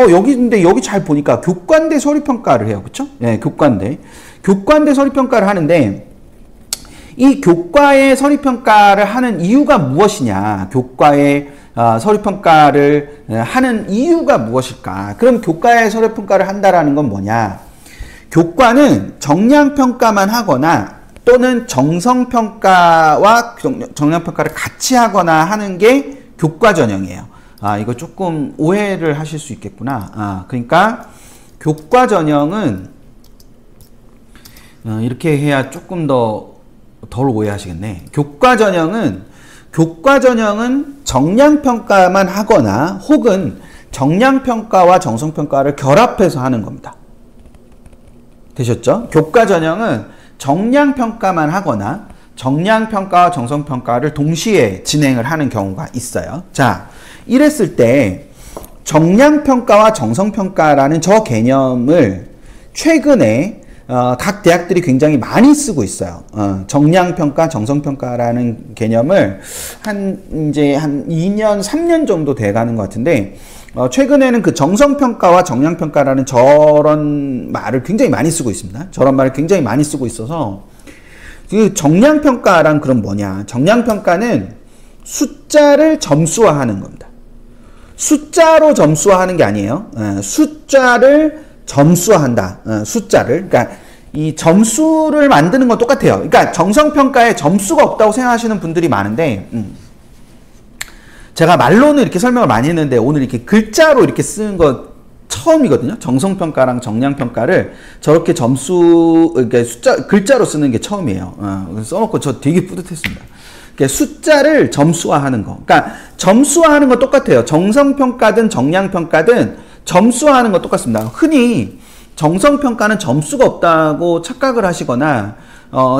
근데 여기 잘 보니까 교과인대 서류평가를 해요. 그쵸? 네, 교과인대 서류평가를 하는데, 이 교과의 서류평가를 하는 이유가 무엇이냐? 교과의 서류평가를 하는 이유가 무엇일까? 그럼 교과의 서류평가를 한다라는 건 뭐냐? 교과는 정량평가만 하거나 또는 정성평가와 정량평가를 같이 하거나 하는 게 교과 전형이에요. 이거 조금 오해를 하실 수 있겠구나. 그러니까 교과 전형은 이렇게 해야 조금 덜 오해하시겠네. 교과 전형은 정량평가만 하거나 혹은 정량평가와 정성평가를 결합해서 하는 겁니다. 되셨죠? 교과 전형은 정량평가만 하거나 정량평가와 정성평가를 동시에 진행을 하는 경우가 있어요. 자, 이랬을 때 정량평가와 정성평가라는 저 개념을 최근에 각 대학들이 굉장히 많이 쓰고 있어요. 정량평가, 정성평가라는 개념을 이제 한 2년, 3년 정도 돼가는 것 같은데, 최근에는 그 정성평가와 정량평가라는 저런 말을 굉장히 많이 쓰고 있습니다. 저런 말을 굉장히 많이 쓰고 있어서, 그 정량평가란 그럼 뭐냐? 정량평가는 숫자를 점수화하는 겁니다. 숫자로 점수화하는 게 아니에요. 숫자를 점수화한다. 숫자를. 그러니까 이 점수를 만드는 건 똑같아요. 그러니까 정성평가에 점수가 없다고 생각하시는 분들이 많은데, 제가 말로는 이렇게 설명을 많이 했는데 오늘 이렇게 글자로 이렇게 쓰는 거 처음이거든요. 정성평가랑 정량평가를 저렇게 그러니까 글자로 쓰는 게 처음이에요. 써놓고 저 되게 뿌듯했습니다. 그러니까 숫자를 점수화하는 거. 그러니까 점수화하는 건 똑같아요. 정성평가든 정량평가든 점수화하는 건 똑같습니다. 흔히 정성평가는 점수가 없다고 착각을 하시거나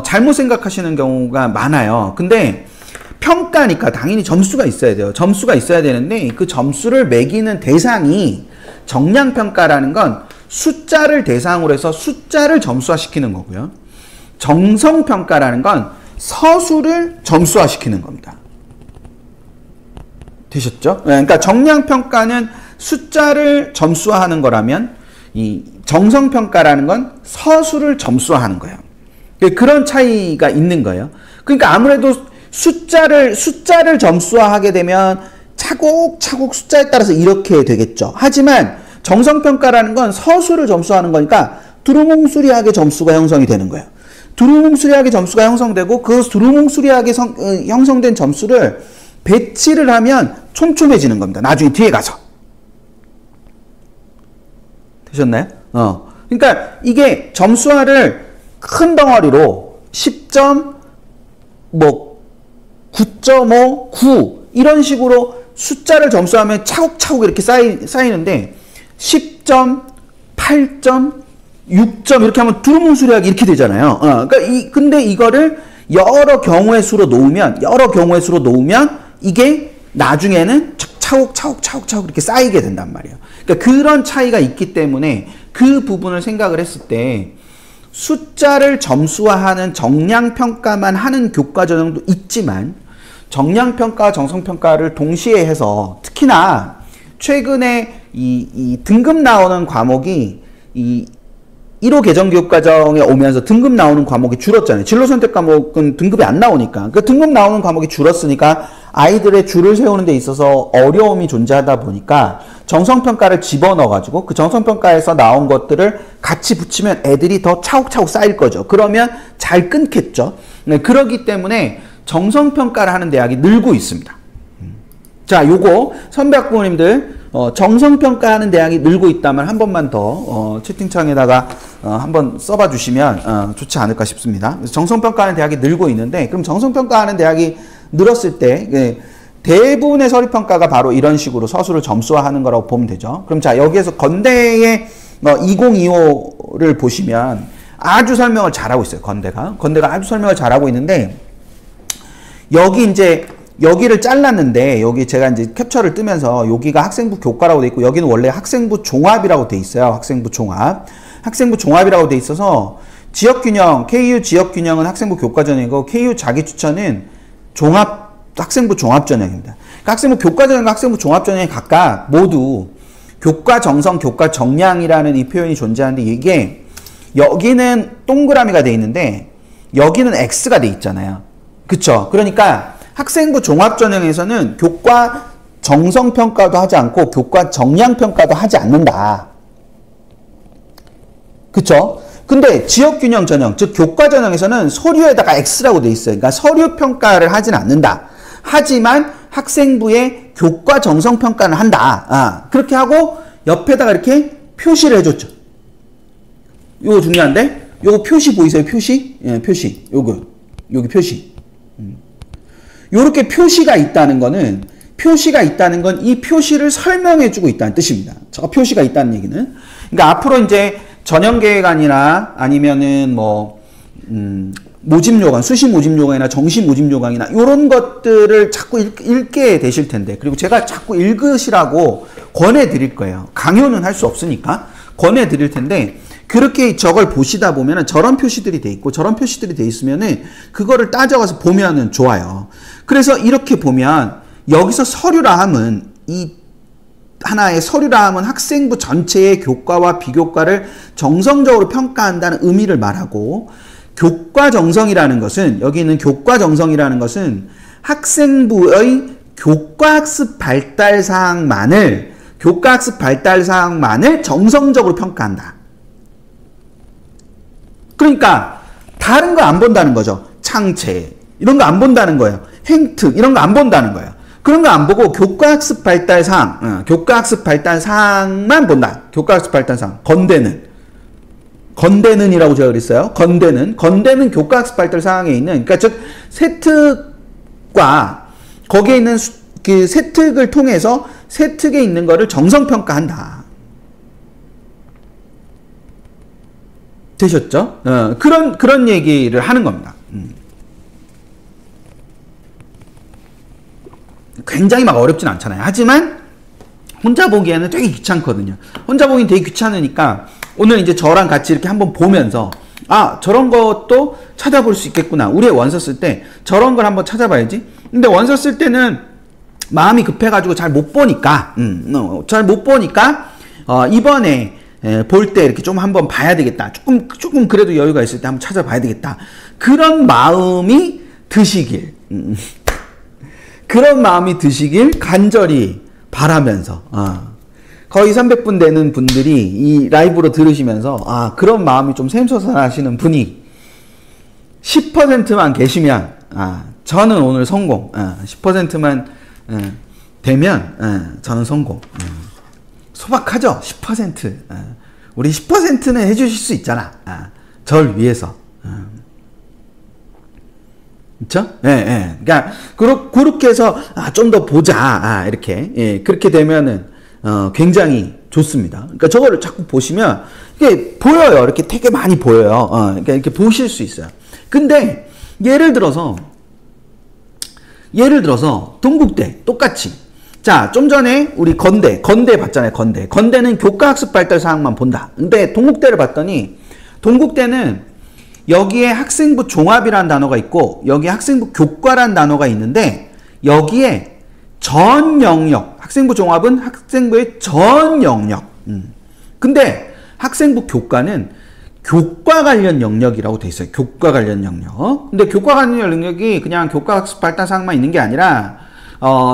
잘못 생각하시는 경우가 많아요. 근데 평가니까 당연히 점수가 있어야 돼요. 점수가 있어야 되는데 그 점수를 매기는 대상이 정량평가라는 건 숫자를 대상으로 해서 숫자를 점수화시키는 거고요. 정성평가라는 건 서술을 점수화시키는 겁니다. 되셨죠? 그러니까 정량평가는 숫자를 점수화하는 거라면 이 정성평가라는 건 서술을 점수화하는 거예요. 그런 차이가 있는 거예요. 그러니까 아무래도 숫자를 점수화하게 되면 차곡차곡 숫자에 따라서 이렇게 되겠죠. 하지만 정성평가라는 건 서술을 점수하는 거니까 두루뭉술하게 점수가 형성이 되는 거예요. 두루뭉술하게 점수가 형성되고 그 두루뭉술하게 형성된 점수를 배치를 하면 촘촘해지는 겁니다. 나중에 뒤에 가서. 되셨나요? 그러니까 이게 점수화를 큰 덩어리로 10점, 9.5, 9 이런 식으로 숫자를 점수하면 차곡차곡 이렇게 쌓이는데 10점, 8점, 6점 이렇게 하면 두루뭉술하게 이렇게 되잖아요. 그러니까 근데 이거를 여러 경우의 수로 놓으면 이게 나중에는 차곡차곡 이렇게 쌓이게 된단 말이에요. 그러니까 그런 차이가 있기 때문에 그 부분을 생각을 했을 때 숫자를 점수화하는 정량평가만 하는 교과 전형도 있지만 정량평가와 정성평가를 동시에 해서 특히나 최근에 이 등급 나오는 과목이 이 1호 개정교육과정에 오면서 등급 나오는 과목이 줄었잖아요. 진로선택 과목은 등급이 안 나오니까. 그 등급 나오는 과목이 줄었으니까 아이들의 줄을 세우는 데 있어서 어려움이 존재하다 보니까 정성평가를 집어넣어가지고 그 정성평가에서 나온 것들을 같이 붙이면 애들이 더 차곡차곡 쌓일 거죠. 그러면 잘 끊겠죠. 네, 그러기 때문에 정성평가를 하는 대학이 늘고 있습니다. 자, 요거 선배 학부모님들 정성평가하는 대학이 늘고 있다면 한 번만 더 채팅창에다가 한번 써봐 주시면 좋지 않을까 싶습니다. 그래서 정성평가하는 대학이 늘고 있는데 그럼 정성평가하는 대학이 늘었을 때 대부분의 서류평가가 바로 이런 식으로 서술을 점수화하는 거라고 보면 되죠. 그럼 자, 여기에서 건대의 2025를 보시면 아주 설명을 잘하고 있어요. 건대가 아주 설명을 잘하고 있는데 여기 이제 여기를 잘랐는데 여기 제가 이제 캡처를 뜨면서 여기가 학생부 교과라고 돼 있고 여기는 원래 학생부 종합이라고 돼 있어요. 학생부 종합이라고 돼 있어서 지역균형, KU 지역균형은 학생부 교과 전형이고 KU 자기추천은 학생부 종합 전형입니다. 그러니까 학생부 교과 전형과 학생부 종합 전형이 각각 모두 교과 정성, 교과 정량이라는 이 표현이 존재하는데 이게 여기는 동그라미가 돼 있는데 여기는 X가 돼 있잖아요. 그쵸? 그러니까 학생부 종합전형에서는 교과 정성평가도 하지 않고 교과 정량평가도 하지 않는다. 그쵸? 근데 지역균형 전형, 즉 교과 전형에서는 서류에다가 X라고 돼 있어요. 그러니까 서류 평가를 하진 않는다. 하지만 학생부의 교과 정성 평가는 한다. 그렇게 하고 옆에다가 이렇게 표시를 해줬죠. 요거 중요한데? 요거 표시 보이세요? 표시? 예, 표시. 여기 표시. 요렇게 표시가 있다는 건 이 표시를 설명해주고 있다는 뜻입니다. 저 표시가 있다는 얘기는. 그러니까 앞으로 이제 전형계획안이나 아니면은 모집 요강, 수시 모집 요강이나 정시 모집 요강이나 이런 것들을 자꾸 읽게 되실 텐데, 그리고 제가 자꾸 읽으시라고 권해드릴 거예요. 강요는 할 수 없으니까 권해드릴 텐데, 그렇게 저걸 보시다 보면은 저런 표시들이 돼 있고 저런 표시들이 돼 있으면은 그거를 따져가서 보면은 좋아요. 그래서 이렇게 보면 여기서 서류라 함은 하나의 서류라 함은 학생부 전체의 교과와 비교과를 정성적으로 평가한다는 의미를 말하고, 교과 정성이라는 것은, 여기 있는 교과 정성이라는 것은 학생부의 교과학습 발달 사항만을 정성적으로 평가한다. 그러니까 다른 거 안 본다는 거죠. 창체 이런 거 안 본다는 거예요. 행특 이런 거 안 본다는 거예요. 그런 거 안 보고 교과학습 발달 사항, 교과학습 발달 사항만 본다. 교과학습 발달 사항. 건대는이라고 제가 그랬어요. 건대는 교과학습 발달 사항에 있는, 그러니까 즉 세특과 거기에 있는 그 세특을 통해서 세특에 있는 거를 정성평가한다. 되셨죠? 그런 얘기를 하는 겁니다. 굉장히 막 어렵진 않잖아요. 하지만 혼자 보기에는 되게 귀찮거든요. 혼자 보기엔 되게 귀찮으니까 오늘 이제 저랑 같이 이렇게 한번 보면서 저런 것도 찾아볼 수 있겠구나. 우리 원서 쓸 때 저런 걸 한번 찾아봐야지. 근데 원서 쓸 때는 마음이 급해가지고 잘 못 보니까 이번에 볼 때 이렇게 좀 한번 봐야 되겠다. 조금 그래도 여유가 있을 때 한번 찾아봐야 되겠다. 그런 마음이 드시길 간절히 바라면서, 거의 300분 되는 분들이 이 라이브로 들으시면서 그런 마음이 좀 샘솟아나시는 분이 10%만 계시면 저는 오늘 성공. 10%만 되면 저는 성공. 소박하죠? 10%. 우리 10%는 해주실 수 있잖아. 절 위해서. 그쵸? 예. 그러니까 그렇게 해서 좀 더 보자. 이렇게. 그렇게 되면은 굉장히 좋습니다. 그러니까 저거를 자꾸 보시면 이게 보여요. 이렇게 되게 많이 보여요. 그러니까 이렇게 보실 수 있어요. 근데 예를 들어서 동국대 똑같이, 자, 좀 전에 우리 건대 봤잖아요. 건대는 교과학습 발달 사항만 본다. 근데 동국대를 봤더니 동국대는 여기에 학생부 종합이라는 단어가 있고 여기에 학생부 교과라는 단어가 있는데, 여기에 전 영역, 학생부 종합은 학생부의 전 영역. 근데 학생부 교과는 교과 관련 영역이라고 돼 있어요. 교과 관련 영역. 근데 교과 관련 영역이 그냥 교과학습 발달 사항만 있는 게 아니라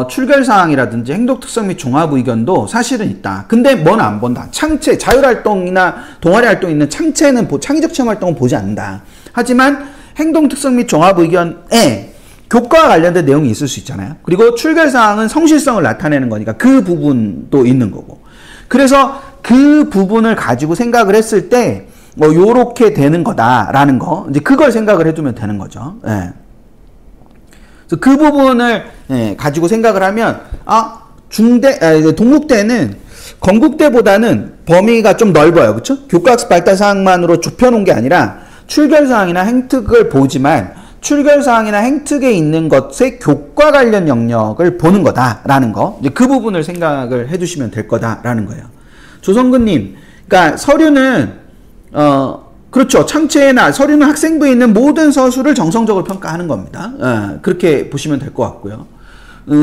출결사항이라든지 행동특성 및 종합의견도 사실은 있다. 근데 뭐는 안 본다. 창체, 자율활동이나 동아리 활동이 있는 창체는, 창의적 체험 활동은 보지 않는다. 하지만 행동특성 및 종합의견에 교과와 관련된 내용이 있을 수 있잖아요. 그리고 출결사항은 성실성을 나타내는 거니까 그 부분도 있는 거고. 그래서 그 부분을 가지고 생각을 했을 때 요렇게 되는 거다라는 거, 이제 그걸 생각을 해두면 되는 거죠. 그래서 그 부분을 가지고 생각을 하면 동국대는 건국대보다는 범위가 좀 넓어요. 그렇죠? 교과학습 발달 사항만으로 좁혀놓은 게 아니라 출결사항이나 행특을 보지만 출결사항이나 행특에 있는 것의 교과 관련 영역을 보는 거다라는 거, 이제 그 부분을 생각을 해두시면 될 거다라는 거예요. 조성근님, 그러니까 서류는 그렇죠. 창체나 서류는 학생부에 있는 모든 서술을 정성적으로 평가하는 겁니다. 그렇게 보시면 될 것 같고요.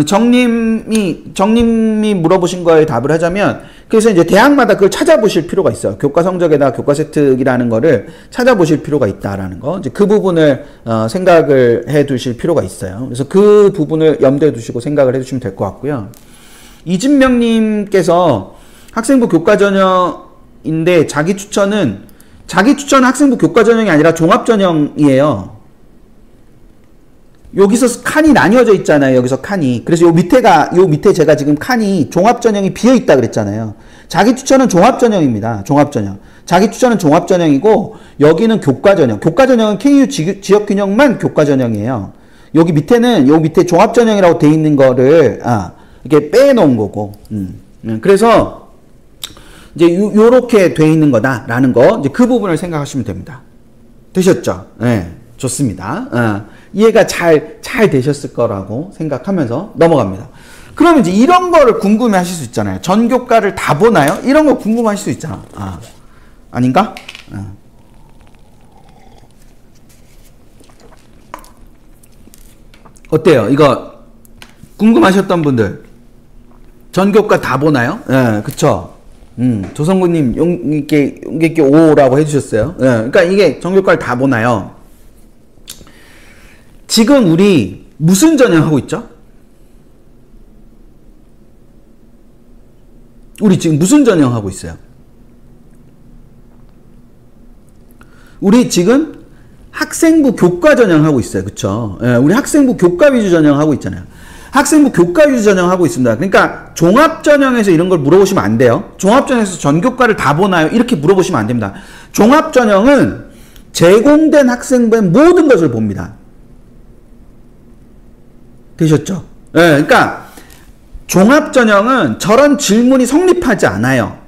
정님이 물어보신 거에 답을 하자면, 그래서 이제 대학마다 그걸 찾아보실 필요가 있어요. 교과 성적에다 교과 세특이라는 거를 찾아보실 필요가 있다라는 거. 이제 그 부분을 생각을 해 두실 필요가 있어요. 그래서 그 부분을 염두에 두시고 생각을 해 주시면 될 것 같고요. 이진명님께서 학생부 교과 전형인데 자기 추천은 학생부 교과 전형이 아니라 종합 전형이에요. 여기서 칸이 나뉘어져 있잖아요. 여기서 칸이. 그래서 요 밑에 제가 지금 칸이 종합 전형이 비어 있다 그랬잖아요. 자기 추천은 종합 전형입니다. 종합 전형. 자기 추천은 종합 전형이고 여기는 교과 전형. 교과 전형은 KU 지역 균형만 교과 전형이에요. 여기 밑에는 요 밑에 종합 전형이라고 돼 있는 거를 이렇게 빼놓은 거고. 그래서 이제 요렇게 돼 있는 거다라는 거. 이제 그 부분을 생각하시면 됩니다. 되셨죠? 네. 좋습니다. 이해가 잘 되셨을 거라고 생각하면서 넘어갑니다. 그러면 이제 이런 거를 궁금해 하실 수 있잖아요. 전교과를 다 보나요? 이런 거 궁금해 하실 수 있잖아. 아닌가? 어때요? 이거 궁금하셨던 분들 전교과 다 보나요? 예, 그쵸? 조성구님 용기 있게 오라고 해주셨어요. 예, 그러니까 이게 전교과를 다 보나요? 지금 우리 무슨 전형 하고 있죠? 우리 지금 무슨 전형 하고 있어요? 우리 지금 학생부 교과 전형 하고 있어요. 그쵸? 예, 우리 학생부 교과 위주 전형 하고 있잖아요. 학생부 교과 위주 전형 하고 있습니다. 그러니까 종합 전형에서 이런 걸 물어보시면 안 돼요. 종합 전형에서 전교과를 다 보나요? 이렇게 물어보시면 안 됩니다. 종합 전형은 제공된 학생부의 모든 것을 봅니다. 되셨죠? 예, 그러니까 종합 전형은 저런 질문이 성립하지 않아요.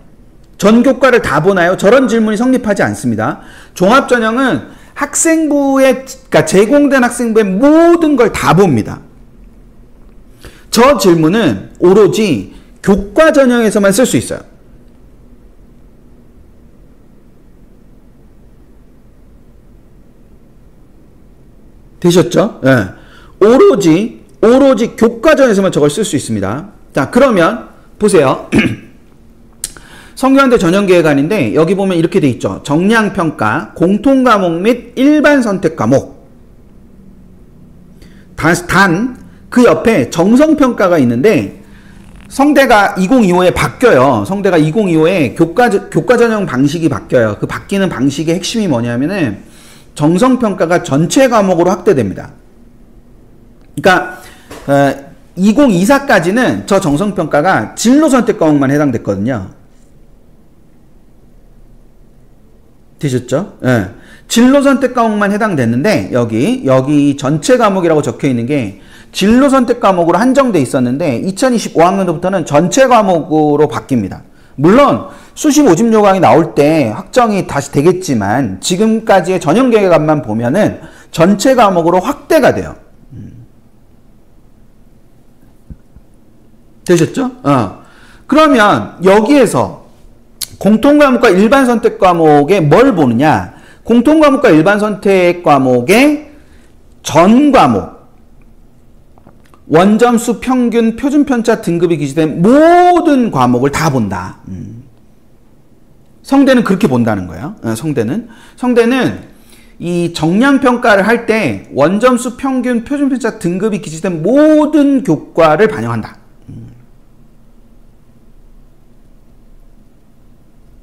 전교과를 다 보나요? 저런 질문이 성립하지 않습니다. 종합 전형은 그러니까 제공된 학생부의 모든 걸 다 봅니다. 저 질문은 오로지 교과 전형에서만 쓸 수 있어요. 되셨죠? 예. 오로지 교과 전형에서만 저걸 쓸 수 있습니다. 자, 그러면 보세요. 성균관대 전형계획안인데 여기 보면 이렇게 돼 있죠. 정량평가, 공통과목 및 일반 선택과목. 단 그 옆에 정성평가가 있는데 성대가 2025에 바뀌어요. 성대가 2025에 교과 전형 방식이 바뀌어요. 그 바뀌는 방식의 핵심이 뭐냐면은 정성평가가 전체 과목으로 확대됩니다. 그러니까 2024까지는 저 정성평가가 진로 선택 과목만 해당됐거든요. 되셨죠? 예. 진로 선택 과목만 해당됐는데 여기 전체 과목이라고 적혀 있는 게 진로 선택 과목으로 한정돼 있었는데 2025학년도부터는 전체 과목으로 바뀝니다. 물론 수시 모집 요강이 나올 때 확정이 다시 되겠지만 지금까지의 전형 계획안만 보면은 전체 과목으로 확대가 돼요. 되셨죠? 그러면 여기에서 공통과목과 일반 선택 과목에 뭘 보느냐? 공통과목과 일반 선택 과목의 전 과목, 원점수, 평균, 표준 편차 등급이 기재된 모든 과목을 다 본다. 성대는 그렇게 본다는 거예요. 성대는 이 정량평가를 할 때 원점수, 평균, 표준 편차 등급이 기재된 모든 교과를 반영한다.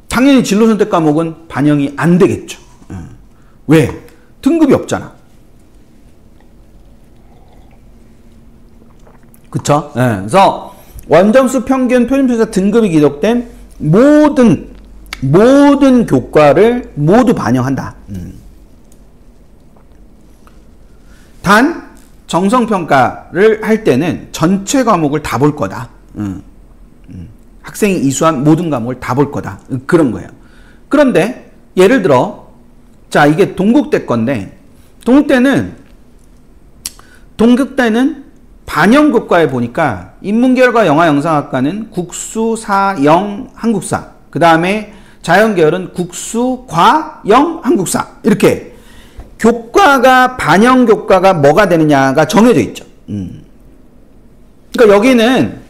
당연히 진로 선택 과목은 반영이 안 되겠죠. 왜? 등급이 없잖아. 그쵸? 그래서 원점수, 평균, 표준 편차 등급이 기록된 모든 교과를 모두 반영한다. 단 정성평가를 할 때는 전체 과목을 다 볼 거다. 학생이 이수한 모든 과목을 다 볼 거다. 그런 거예요. 그런데 예를 들어 자, 이게 동국대 건데 동국대는 반영교과에 보니까 인문계열과 영화영상학과는 국수, 사, 영, 한국사, 그 다음에 자연계열은 국수, 과, 영, 한국사, 이렇게 교과가 반영교과가 뭐가 되느냐가 정해져 있죠. 그러니까 여기는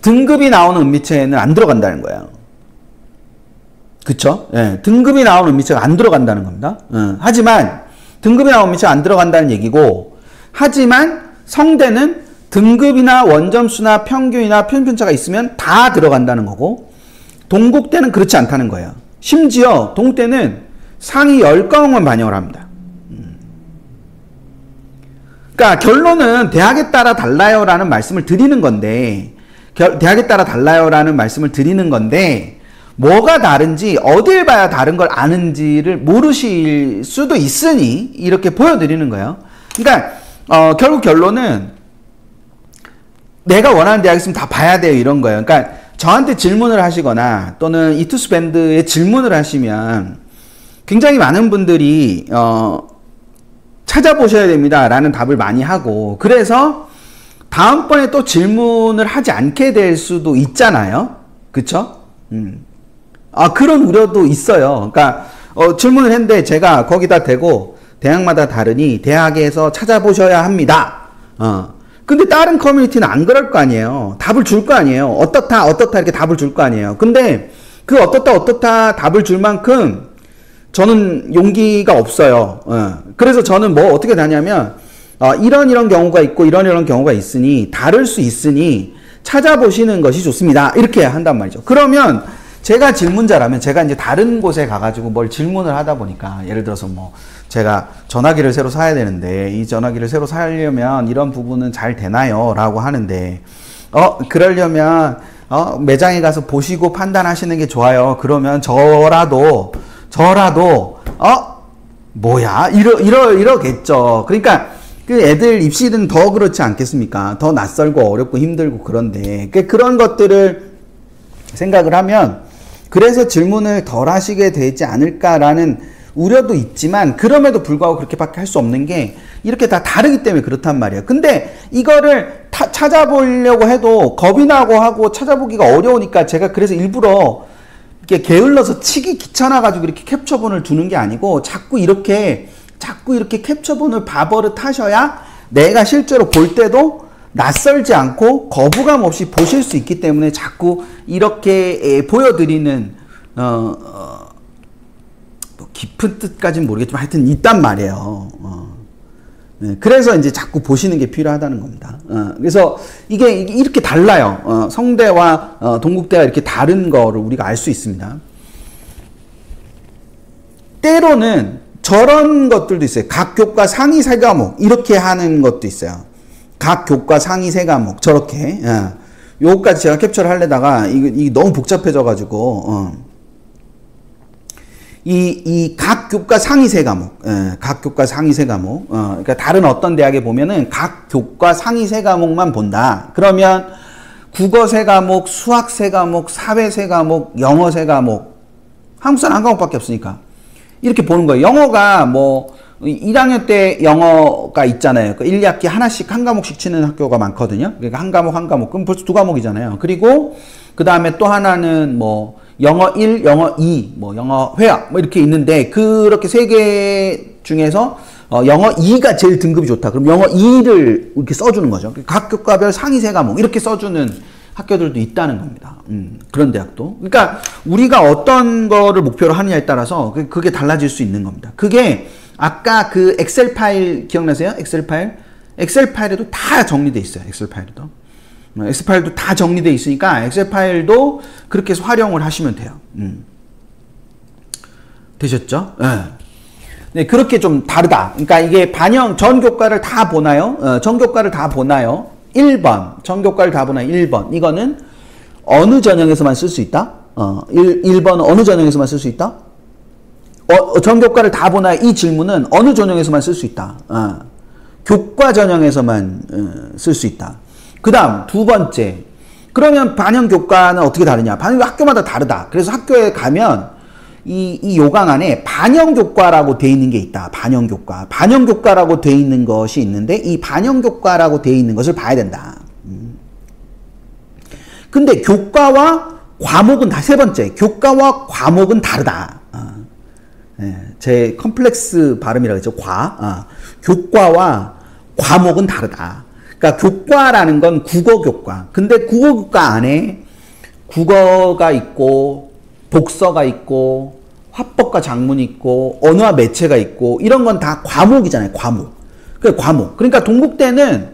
등급이 나오는 은미체는 안 들어간다는 거예요. 그쵸? 예, 등급이 나오는 은미체가 안 들어간다는 겁니다. 하지만 등급이 나오는 은미체가 안 들어간다는 얘기고, 하지만 성대는 등급이나 원점수나 평균이나 편차가 있으면 다 들어간다는 거고, 동국대는 그렇지 않다는 거예요. 심지어 동국대는 상위 10과목만 반영을 합니다. 그러니까 결론은 대학에 따라 달라요라는 말씀을 드리는 건데, 대학에 따라 달라요라는 말씀을 드리는 건데, 뭐가 다른지 어딜 봐야 다른 걸 아는지를 모르실 수도 있으니 이렇게 보여드리는 거예요. 그러니까 결국 결론은 내가 원하는 대학 있으면 다 봐야 돼요, 이런 거예요. 그러니까 저한테 질문을 하시거나 또는 이투스 밴드에 질문을 하시면 굉장히 많은 분들이 찾아보셔야 됩니다 라는 답을 많이 하고, 그래서 다음번에 또 질문을 하지 않게 될 수도 있잖아요. 그쵸? 그런 우려도 있어요. 그러니까 질문을 했는데 제가 거기다 대고 대학마다 다르니 대학에서 찾아보셔야 합니다. 근데 다른 커뮤니티는 안 그럴 거 아니에요. 답을 줄 거 아니에요. 어떻다 이렇게 답을 줄 거 아니에요. 근데 그 어떻다 답을 줄 만큼 저는 용기가 없어요. 그래서 저는 뭐 어떻게 다냐면 이런 경우가 있고 이런 경우가 있으니 다를 수 있으니 찾아보시는 것이 좋습니다. 이렇게 한단 말이죠. 그러면 제가 질문자라면 제가 이제 다른 곳에 가가지고 뭘 질문을 하다 보니까, 예를 들어서 뭐 제가 전화기를 새로 사야 되는데 이 전화기를 새로 사려면 이런 부분은 잘 되나요? 라고 하는데 그러려면 매장에 가서 보시고 판단하시는 게 좋아요. 그러면 저라도 뭐야 이러겠죠. 그러니까 그 애들 입시는 더 그렇지 않겠습니까? 더 낯설고 어렵고 힘들고 그런데 그런 것들을 생각을 하면 그래서 질문을 덜 하시게 되지 않을까라는 우려도 있지만, 그럼에도 불구하고 그렇게밖에 할 수 없는 게 이렇게 다 다르기 때문에 그렇단 말이에요. 근데 이거를 찾아보려고 해도 겁이 나고 하고 찾아보기가 어려우니까 제가 그래서 일부러 이렇게 게을러서 치기 귀찮아가지고 이렇게 캡처본을 두는 게 아니고, 자꾸 이렇게 캡처본을 봐버릇 하셔야 내가 실제로 볼 때도 낯설지 않고 거부감 없이 보실 수 있기 때문에 자꾸 이렇게 보여드리는 뭐 깊은 뜻까지는 모르겠지만 하여튼 있단 말이에요. 네, 그래서 이제 자꾸 보시는 게 필요하다는 겁니다. 그래서 이게 이렇게 달라요. 성대와 동국대가 이렇게 다른 거를 우리가 알 수 있습니다. 때로는 저런 것들도 있어요. 각 교과 상위 3과목 이렇게 하는 것도 있어요. 각 교과 상위 3과목 저렇게. 요거까지 제가 캡처를 하려다가 이게 너무 복잡해져 가지고 이 각 교과 상위 3과목, 각 교과 상위 3과목, 그러니까 다른 어떤 대학에 보면은 각 교과 상위 3과목만 본다. 그러면 국어 3과목, 수학 3과목, 사회 3과목, 영어 3과목, 한국사는 1과목밖에 없으니까 이렇게 보는 거예요. 영어가 뭐 1학년 때 영어가 있잖아요. 그 1, 2학기 하나씩 한 과목씩 치는 학교가 많거든요. 그러니까 한 과목 그럼 벌써 2과목이잖아요. 그리고 그 다음에 또 하나는 뭐 영어 1, 영어 2, 뭐 영어 회화 뭐 이렇게 있는데, 그렇게 3개 중에서 영어 2가 제일 등급이 좋다. 그럼 영어 2를 이렇게 써주는 거죠. 각 교과별 상위 3과목 이렇게 써주는 학교들도 있다는 겁니다. 그런 대학도. 그러니까 우리가 어떤 거를 목표로 하느냐에 따라서 그게 달라질 수 있는 겁니다. 그게 아까 그 엑셀 파일 기억나세요? 엑셀 파일에도 다 정리돼 있어요. 엑셀 파일도 다 정리돼 있으니까 엑셀 파일도 그렇게 해서 활용을 하시면 돼요. 되셨죠? 네, 그렇게 좀 다르다. 그러니까 이게 전 교과를 다 보나요? 전 교과를 다 보나요? 1번. 전 교과를 다 보나요? 1번. 이거는 어느 전형에서만 쓸 수 있다? 1번은 어느 전형에서만 쓸 수 있다? 전 교과를 다 보나요? 이 질문은 어느 전형에서만 쓸 수 있다? 교과 전형에서만 쓸 수 있다. 그 다음 두 번째, 그러면 반영 교과는 어떻게 다르냐? 반영 학교마다 다르다. 그래서 학교에 가면 이 요강 안에 반영 교과라고 돼 있는 게 있다. 반영 교과라고 돼 있는 것이 있는데, 이 반영 교과라고 돼 있는 것을 봐야 된다. 근데 교과와 과목은 세 번째, 교과와 과목은 다르다. 제 컴플렉스 발음이라고 했죠. 교과와 과목은 다르다. 그러니까 교과라는 건 국어 교과. 근데 국어 교과 안에 국어가 있고 독서가 있고 화법과 작문이 있고 언어와 매체가 있고 이런 건 다 과목이잖아요. 과목. 그 과목. 그러니까 동국대는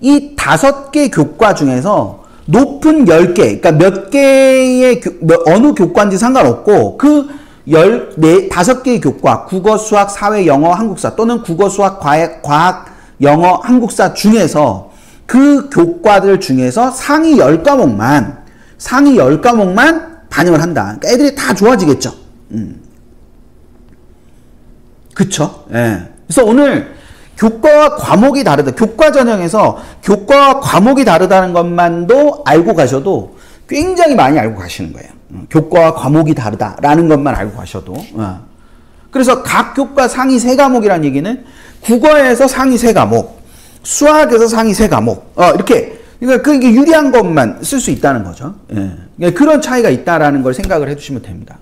이 5개 교과 중에서 높은 10개, 그러니까 몇 개의 어느 교과인지 상관없고 그 5개의 교과, 국어, 수학, 사회, 영어, 한국사 또는 국어, 수학, 과학, 영어, 한국사 중에서 그 교과들 중에서 상위 10과목만 반영을 한다. 그러니까 애들이 다 좋아지겠죠. 그쵸? 예. 그래서 오늘 교과와 과목이 다르다. 교과 전형에서 교과와 과목이 다르다는 것만도 알고 가셔도 굉장히 많이 알고 가시는 거예요. 교과와 과목이 다르다라는 것만 알고 가셔도. 그래서 각 교과 상위 3과목이라는 얘기는 국어에서 상위 3과목, 수학에서 상위 3과목, 이렇게. 그러니까 그게 유리한 것만 쓸 수 있다는 거죠. 예. 그러니까 그런 차이가 있다라는 걸 생각을 해두시면 됩니다.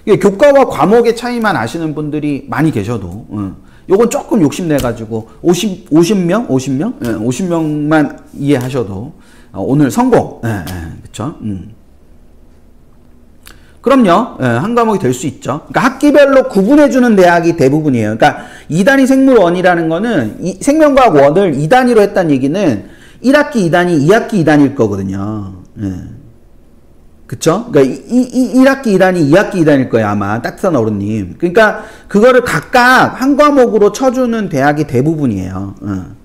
교과와 과목의 차이만 아시는 분들이 많이 계셔도, 요건 조금 욕심내가지고 50명만 이해하셔도 오늘 성공. 그쵸? 그럼요. 한 과목이 될 수 있죠. 그러니까 학기별로 구분해주는 대학이 대부분이에요. 그러니까 2단위 생물원이라는 거는 생명과학 원을 2단위로 했다는 얘기는 1학기 2단위, 2학기 2단위일 거거든요. 그쵸? 그러니까 1학기 2단위, 2학기 2단위일 거예요, 아마. 따뜻한 어른님. 그러니까 그거를 각각 한 과목으로 쳐주는 대학이 대부분이에요. 그러니까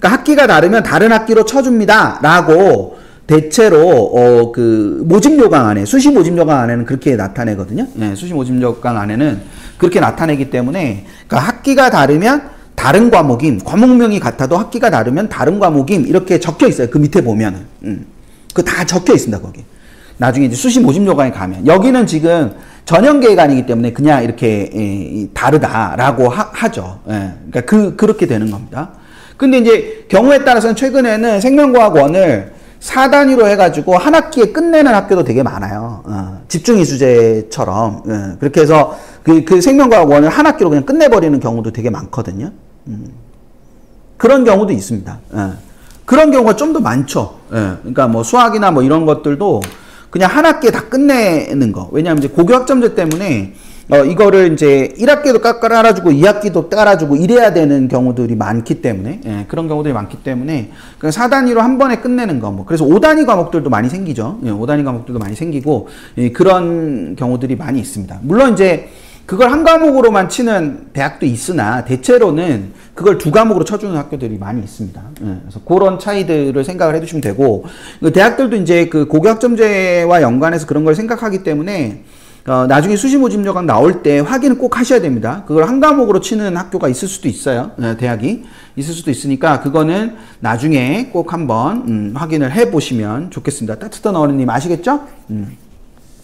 학기가 다르면 다른 학기로 쳐줍니다. 라고 대체로 그 모집 요강 안에, 수시 모집 요강 안에는 그렇게 나타내거든요. 수시 모집 요강 안에는 그렇게 나타내기 때문에 그러니까 학기가 다르면 다른 과목임, 과목명이 같아도 학기가 다르면 다른 과목임 이렇게 적혀 있어요. 그 밑에 보면은. 그거 다 적혀 있습니다, 거기. 나중에 이제 수시 모집 요강에 가면. 여기는 지금 전형계가 아니기 때문에 그냥 이렇게 다르다라고 하죠. 그러니까 그렇게 되는 겁니다. 근데 이제 경우에 따라서는 최근에는 생명과학 원을 4단위로 해가지고 한 학기에 끝내는 학교도 되게 많아요. 집중이수제처럼. 그렇게 해서 그 생명과학 원을 한 학기로 그냥 끝내버리는 경우도 되게 많거든요. 그런 경우도 있습니다. 그런 경우가 좀 더 많죠. 그러니까 뭐 수학이나 뭐 이런 것들도 그냥 한 학기에 다 끝내는 거. 왜냐하면 이제 고교학점제 때문에 이거를 이제 1학기도 깔아주고 2학기도 깔아주고 이래야 되는 경우들이 많기 때문에 그런 경우들이 많기 때문에 그냥 4단위로 한 번에 끝내는 거. 뭐 그래서 5단위 과목들도 많이 생기죠. 5단위 과목들도 많이 생기고 그런 경우들이 많이 있습니다. 물론 이제 그걸 한 과목으로만 치는 대학도 있으나 대체로는 그걸 2과목으로 쳐주는 학교들이 많이 있습니다. 그래서 그런 차이들을 생각을 해두시면 되고 대학들도 이제 그 고교학점제와 연관해서 그런 걸 생각하기 때문에 나중에 수시 모집 요강 나올 때 확인을 꼭 하셔야 됩니다. 그걸 한 과목으로 치는 학교가 있을 수도 있어요. 대학이 있을 수도 있으니까 그거는 나중에 꼭 한번 확인을 해보시면 좋겠습니다. 따뜻한 어른님 아시겠죠?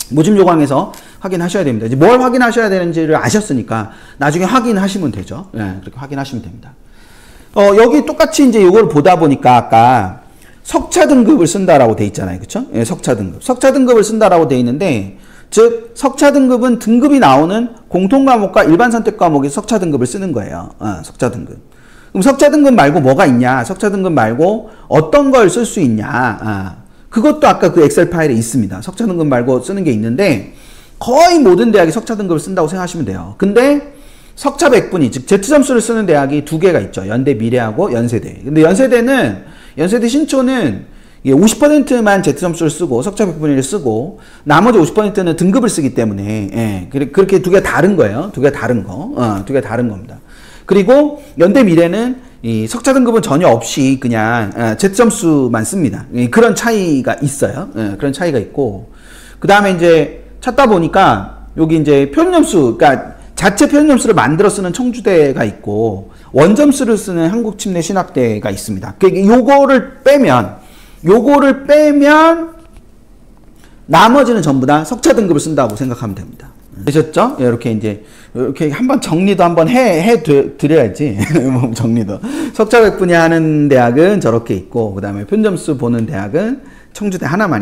모집 요강에서 확인하셔야 됩니다. 이제 뭘 확인하셔야 되는지를 아셨으니까 나중에 확인하시면 되죠. 그렇게 확인하시면 됩니다. 여기 똑같이 이제 이걸 보다 보니까 아까 석차 등급을 쓴다라고 돼 있잖아요. 그쵸? 석차 등급. 석차 등급을 쓴다라고 돼 있는데, 즉, 석차 등급은 등급이 나오는 공통 과목과 일반 선택 과목에 석차 등급을 쓰는 거예요. 석차 등급. 그럼 석차 등급 말고 뭐가 있냐? 석차 등급 말고 어떤 걸 쓸 수 있냐? 그것도 아까 그 엑셀 파일에 있습니다. 석차 등급 말고 쓰는 게 있는데 거의 모든 대학이 석차 등급을 쓴다고 생각하시면 돼요. 근데 석차 백분위, 즉 Z점수를 쓰는 대학이 2개가 있죠. 연대 미래하고 연세대. 근데 연세대 신촌은 50%만 Z점수를 쓰고 석차 백분위를 쓰고 나머지 50%는 등급을 쓰기 때문에 그렇게 2개가 다른 거예요. 2개가 다른 거. 2개가 다른 겁니다. 그리고 연대 미래는 이 석차 등급은 전혀 없이 그냥 Z점수만 씁니다. 그런 차이가 있어요. 그런 차이가 있고 그 다음에 이제 찾다 보니까 여기 이제 표준점수, 그러니까 자체 표준점수를 만들어 쓰는 청주대가 있고 원점수를 쓰는 한국침례신학대가 있습니다. 요거를 빼면 나머지는 전부 다 석차 등급을 쓴다고 생각하면 됩니다. 되셨죠? 이렇게 한번 정리도 한번 해 드려야지. 정리도. 석차 백분위 하는 대학은 저렇게 있고, 그 다음에 표준점수 보는 대학은 청주대 하나만